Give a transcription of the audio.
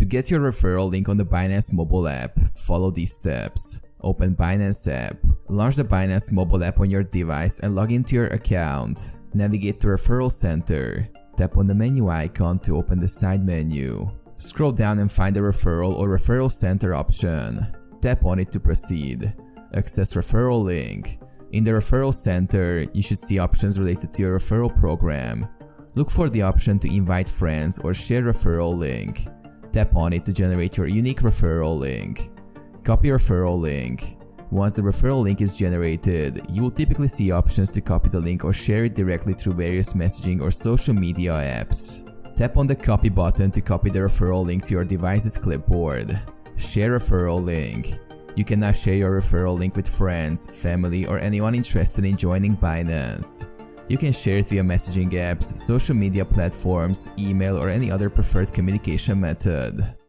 get your referral link on the Binance mobile app, follow these steps. Open Binance app. Launch the Binance mobile app on your device and log into your account. Navigate to Referral Center. Tap on the menu icon to open the side menu. Scroll down and find the Referral or Referral Center option. Tap on it to proceed. Access referral link. In the Referral Center, you should see options related to your referral program. Look for the option to invite friends or share referral link. Tap on it to generate your unique referral link. Copy referral link. Once the referral link is generated, you will typically see options to copy the link or share it directly through various messaging or social media apps. Tap on the copy button to copy the referral link to your device's clipboard. Share referral link. You can now share your referral link with friends, family, or anyone interested in joining Binance. You can share it via messaging apps, social media platforms, email, or any other preferred communication method.